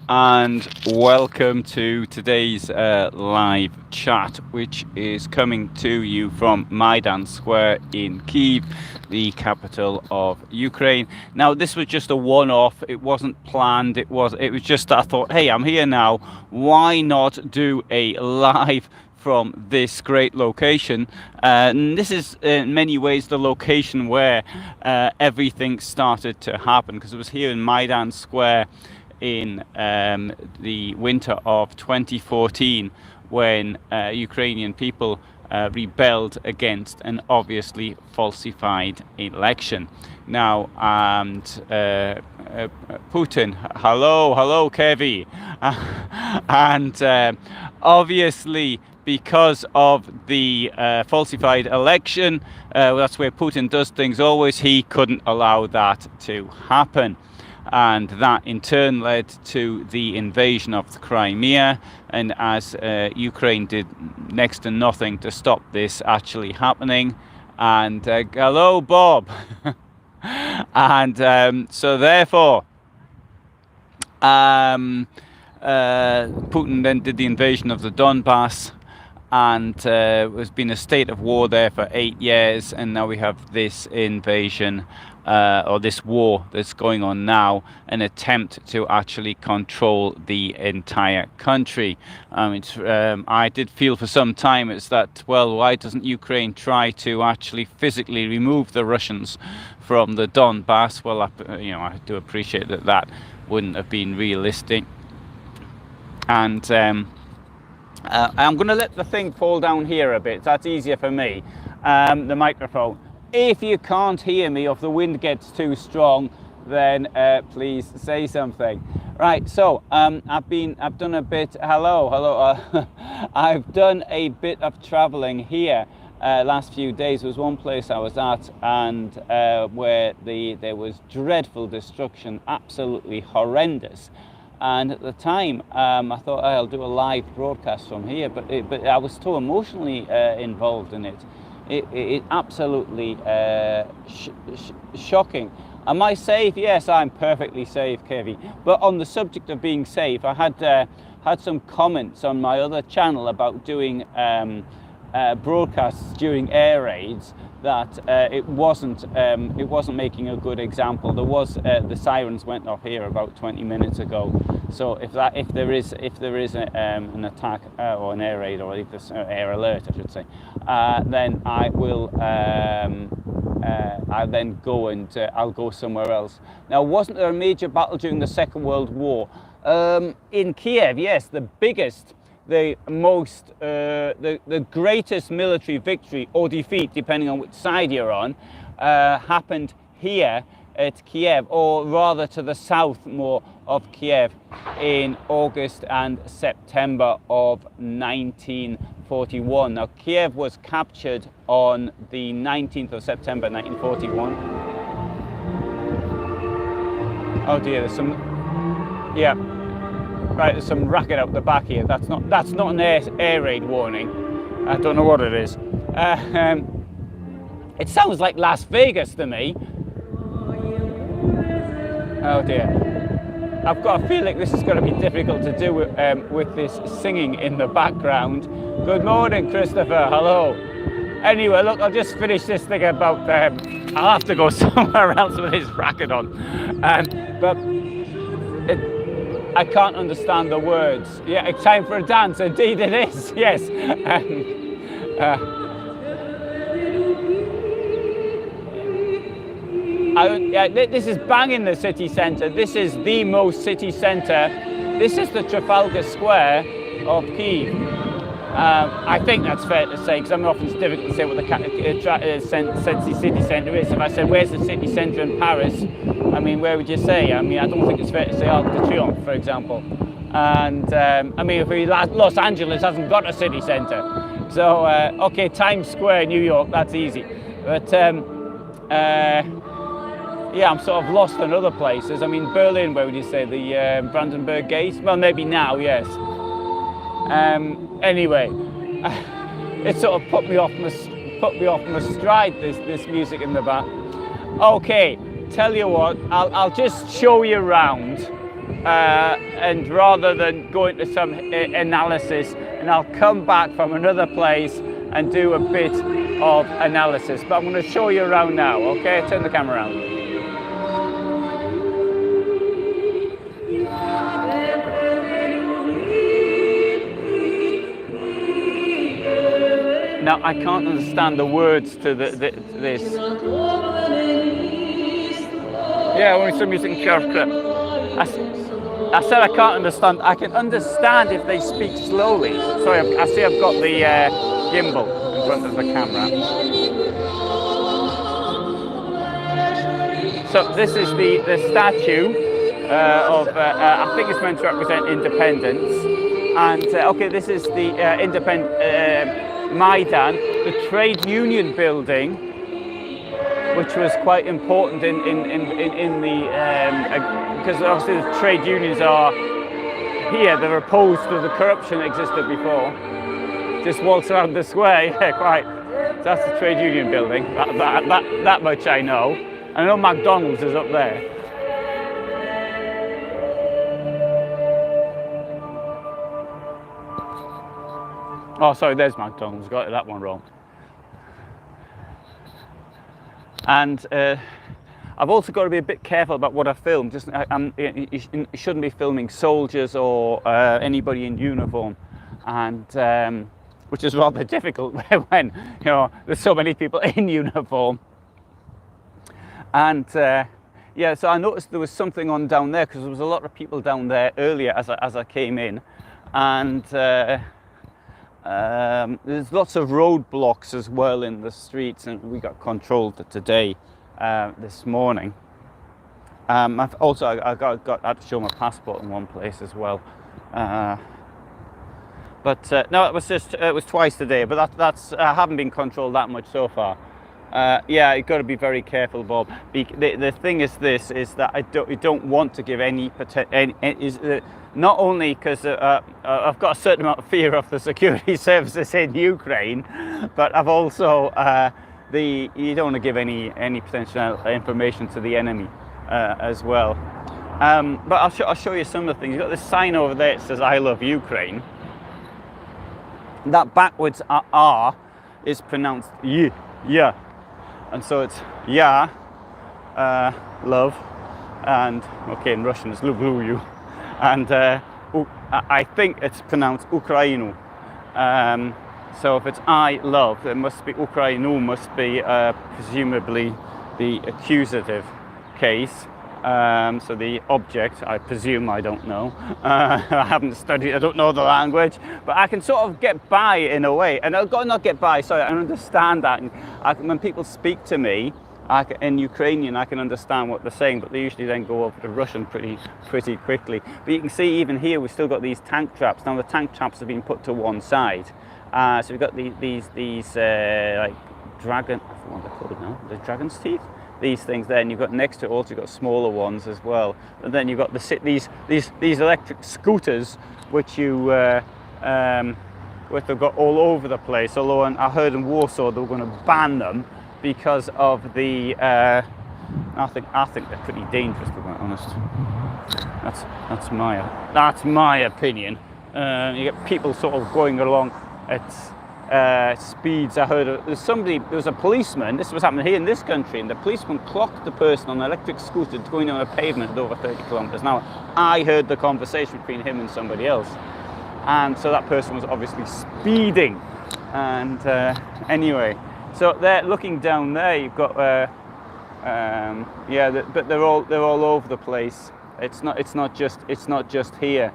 and welcome to today's live chat, which is coming to you from Maydan Square in Kyiv, the capital of Ukraine. Now, this was just a one-off. It wasn't planned. It was just I thought, hey, I'm here now. Why not do a live from this great location? And this is in many ways the location where everything started to happen, because it was here in Maydan Square in the winter of 2014 when Ukrainian people rebelled against an obviously falsified election. Now, and Putin, hello Kyiv, and obviously because of the falsified election, that's where Putin does things always, he couldn't allow that to happen. And that in turn led to the invasion of the Crimea, and as Ukraine did next to nothing to stop this actually happening. And hello Bob. And so therefore Putin then did the invasion of the Donbass, and there's been a state of war there for 8 years, and now we have this invasion or this war that's going on now, an attempt to actually control the entire country. I did feel for some time it's that, well, why doesn't Ukraine try to actually physically remove the Russians from the Donbass? Well, I do appreciate that that wouldn't have been realistic. And I'm going to let the thing fall down here a bit. That's easier for me, the microphone. If you can't hear me, or if the wind gets too strong, then please say something. Right, so I've done a bit. Hello. I've done a bit of traveling here last few days. There was one place I was at, and where there was dreadful destruction, absolutely horrendous. And at the time, I thought, I'll do a live broadcast from here, but I was so emotionally involved in it. It absolutely shocking. Am I safe? Yes, I'm perfectly safe, Kyiv. But on the subject of being safe, I had some comments on my other channel about doing broadcasts during air raids, that it wasn't making a good example. There was the sirens went off here about 20 minutes ago. So if there is an attack or an air raid, or if there's air alert, I should say, then I will I'll then go and I'll go somewhere else. Now, wasn't there a major battle during the Second World War in Kyiv? Yes, the biggest, the most, the greatest military victory or defeat, depending on which side you're on, happened here at Kyiv, or rather to the south more of Kyiv, in August and September of 1941. Now, Kyiv was captured on the 19th of September 1941. Oh dear, there's some, yeah. Right, there's some racket out the back here. That's not an air raid warning. I don't know what it is. It sounds like Las Vegas to me. Oh dear. I've got a feeling this is going to be difficult to do with this singing in the background. Good morning, Christopher. Hello. Anyway, look, I'll just finish this thing about. I'll have to go somewhere else with this racket on. But I can't understand the words. Yeah, it's time for a dance. Indeed it is, yes. This is bang in the city centre. This is the most city centre. This is the Trafalgar Square of Kyiv. I think that's fair to say, because often it's difficult to say what the city centre is. If I said, where's the city centre in Paris? I mean, where would you say? I mean, I don't think it's fair to say Arc de Triomphe, for example. And I mean, if Los Angeles hasn't got a city centre. So, okay, Times Square, New York, that's easy. But yeah, I'm sort of lost in other places. I mean, Berlin, where would you say? The Brandenburg Gate? Well, maybe now, yes. Anyway, it sort of put me off my stride, this music in the back. Okay, tell you what, I'll just show you around. and rather than go into some analysis, and I'll come back from another place and do a bit of analysis. But I'm going to show you around now, okay? Turn the camera around. Now, I can't understand the words to this. Yeah, only some music in Kyiv. I said I can't understand. I can understand if they speak slowly. Sorry, I see I've got the gimbal in front of the camera. So this is the statue of, I think it's meant to represent independence. And, okay, this is the Maydan, the trade union building, which was quite important in the because obviously the trade unions are here. They're opposed to the corruption that existed before. Just waltz around the square, yeah, quite. So that's the trade union building. That much I know. And I know McDonald's is up there. Oh, sorry, there's McDonald's. Got that one wrong. And I've also got to be a bit careful about what I film. You shouldn't be filming soldiers or anybody in uniform, and which is rather difficult when there's so many people in uniform. And yeah, so I noticed there was something on down there because there was a lot of people down there earlier as I came in, and there's lots of roadblocks as well in the streets, and we got controlled today, this morning. I've also I had to show my passport in one place as well. But no, it was twice today. But that's I haven't been controlled that much so far. Yeah, you've got to be very careful, Bob. The thing is that I don't want to give any not only because I've got a certain amount of fear of the security services in Ukraine, but I've also you don't want to give any potential information to the enemy as well. But I'll show you some of the things. You've got this sign over there that says "I love Ukraine." That backwards R is pronounced Y, yeah, and so it's "ya," love, and okay, in Russian it's "lublю," and I think it's pronounced "Ukrainu." So if it's "I love," it must be "Ukrainu," must be presumably the accusative case. So the object, I presume, I don't know. I haven't studied, I don't know the language, but I can sort of get by in a way. And I've got to not get by, sorry, I understand that. And when people speak to me in Ukrainian, I can understand what they're saying, but they usually then go over to Russian pretty quickly. But you can see even here, we've still got these tank traps. Now the tank traps have been put to one side. So we've got these like dragon, what are they called now? The dragon's teeth? These things there, and you've got next to it also you've got smaller ones as well, and then you've got these electric scooters which which they've got all over the place. Although I heard in Warsaw they were going to ban them because of the I think they're pretty dangerous, to be honest. That's my opinion. You get people sort of going along at speeds. I heard there was a policeman, this was happening here in this country, and the policeman clocked the person on an electric scooter going on a pavement at over 30 kilometers. Now, I heard the conversation between him and somebody else, and so that person was obviously speeding. And anyway, so they're looking down there, you've got yeah, but they're all over the place. It's not just here.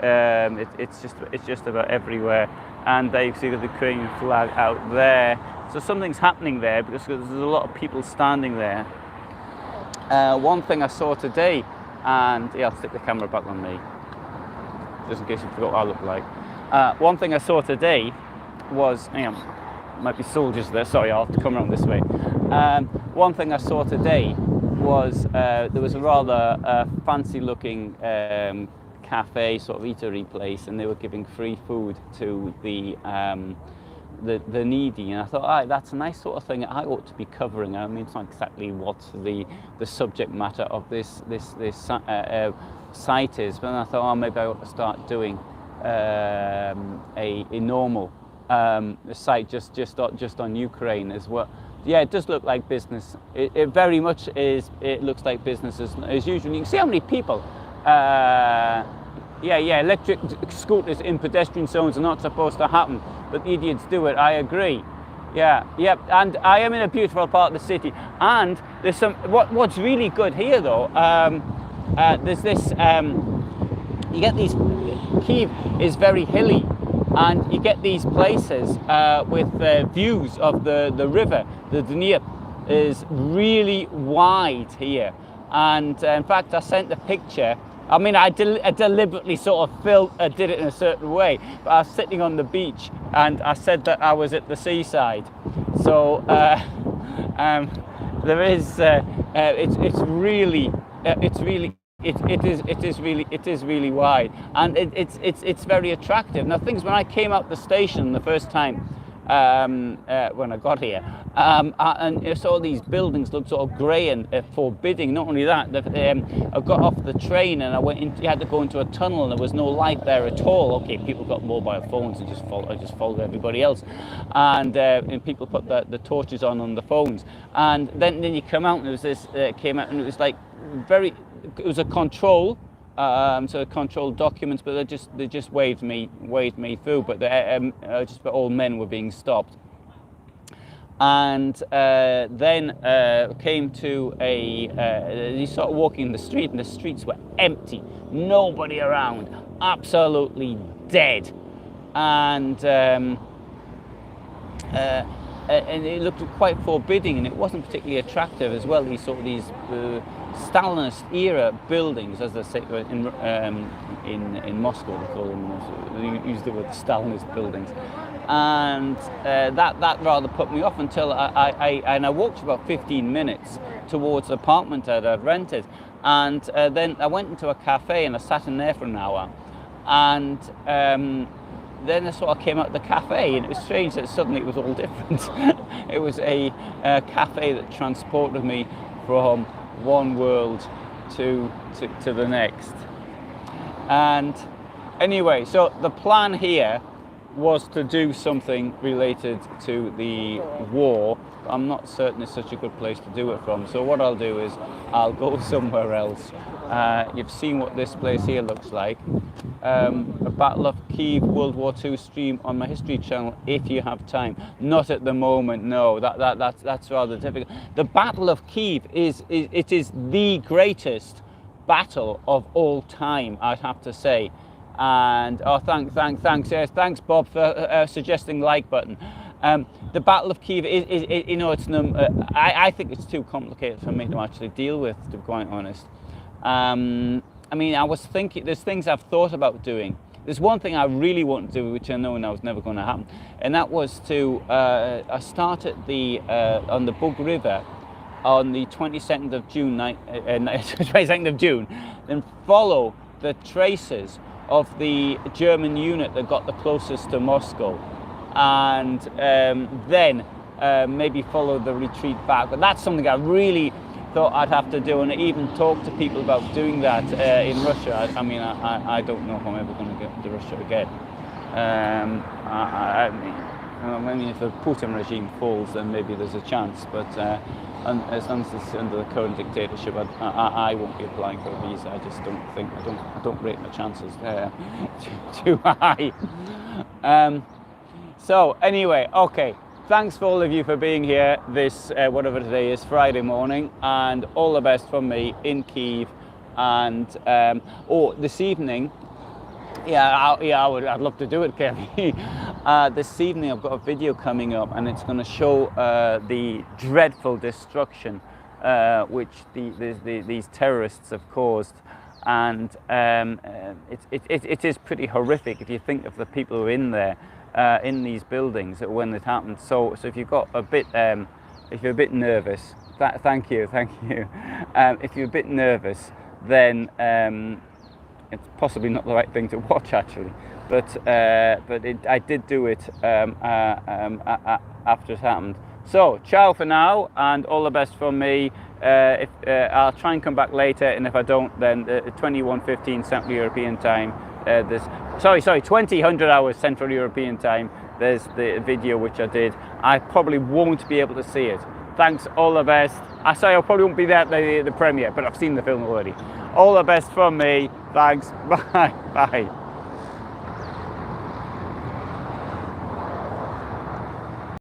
It's just about everywhere. And they see the Ukrainian flag out there. So something's happening there because there's a lot of people standing there. One thing I saw today, and yeah, I'll stick the camera back on me, just in case you forgot what I look like. One thing I saw today was, might be soldiers there, sorry, I'll have to come around this way. One thing I saw today was there was a rather fancy looking cafe, sort of eatery place, and they were giving free food to the needy, and I thought, that's a nice sort of thing I ought to be covering. I mean, it's not exactly what's the subject matter of this site is. But then I thought, oh, maybe I ought to start doing a normal site just on Ukraine as well. Yeah, it does look like business. It very much is. It looks like business as usual. You can see how many people. Electric scooters in pedestrian zones are not supposed to happen, but the idiots do it. I agree. Yeah, yep. And I am in a beautiful part of the city. And there's some. What's really good here, though. There's this. You get these. Kyiv is very hilly, and you get these places with views of the river. The Dnieper is really wide here, and in fact, I sent a picture. I mean, I deliberately sort of did it in a certain way, but I was sitting on the beach, and I said that I was at the seaside. So there is. It is really wide, and it's very attractive. Now, things when I came out the station the first time. When I got here, and I saw these buildings look sort of grey and forbidding. Not only that, I got off the train and I went in. You had to go into a tunnel, and there was no light there at all. Okay, people got mobile phones and I just followed everybody else, and people put the torches on the phones. And then you come out, and there was this came out, and it was like it was a control. So controlled documents, but they just waved me through. But just all men were being stopped, and then came to you started walking in the street, and the streets were empty, nobody around, absolutely dead, and it looked quite forbidding, and it wasn't particularly attractive as well. These Stalinist era buildings, as they say in Moscow, they call them. They use the word Stalinist buildings, and that rather put me off until I walked for about 15 minutes towards the apartment that I'd rented, and then I went into a cafe and I sat in there for an hour, and then I sort of came out of the cafe, and it was strange that suddenly it was all different. It was a cafe that transported me from one world to the next. And anyway, so the plan here was to do something related to the war. I'm not certain it's such a good place to do it from, so what I'll do is I'll go somewhere else. You've seen what this place here looks like. A Battle of Kyiv World War II stream on my History channel if you have time. Not at the moment, no. That's rather difficult. The Battle of Kyiv is the greatest battle of all time, I'd have to say. And thanks, yes, thanks Bob for suggesting like button. The Battle of Kyiv is I think it's too complicated for me to actually deal with, to be quite honest. I mean, I was thinking, there's things I've thought about doing. There's one thing I really want to do, which I know now is never going to happen, and that was to I started on the Bug River on the 22nd of June, 22nd of June, then follow the traces of the German unit that got the closest to Moscow, and then maybe follow the retreat back. But that's something I really thought I'd have to do, and I even talked to people about doing that in Russia. I mean, I don't know if I'm ever going to get to Russia again. I mean, if the Putin regime falls, then maybe there's a chance, but as long as it's under the current dictatorship, I won't be applying for a visa. I just don't think, I don't rate my chances too high. So anyway, okay. Thanks for all of you for being here this, whatever today is, Friday morning, and all the best from me in Kyiv. And this evening, I'd love to do it, Kelly. This evening I've got a video coming up, and it's going to show the dreadful destruction which these terrorists have caused. And it is pretty horrific if you think of the people who are in there. In these buildings when it happened. So if you've got a bit, if you're a bit nervous, thank you. If you're a bit nervous, then it's possibly not the right thing to watch actually. But I did do it after it happened. So ciao for now, and all the best from me. I'll try and come back later, and if I don't, then 21:15 Central European time. 2000 hours Central European time. There's the video which I did. I probably won't be able to see it. Thanks, all the best. I probably won't be there at the premiere, but I've seen the film already. All the best from me. Thanks. Bye. Bye.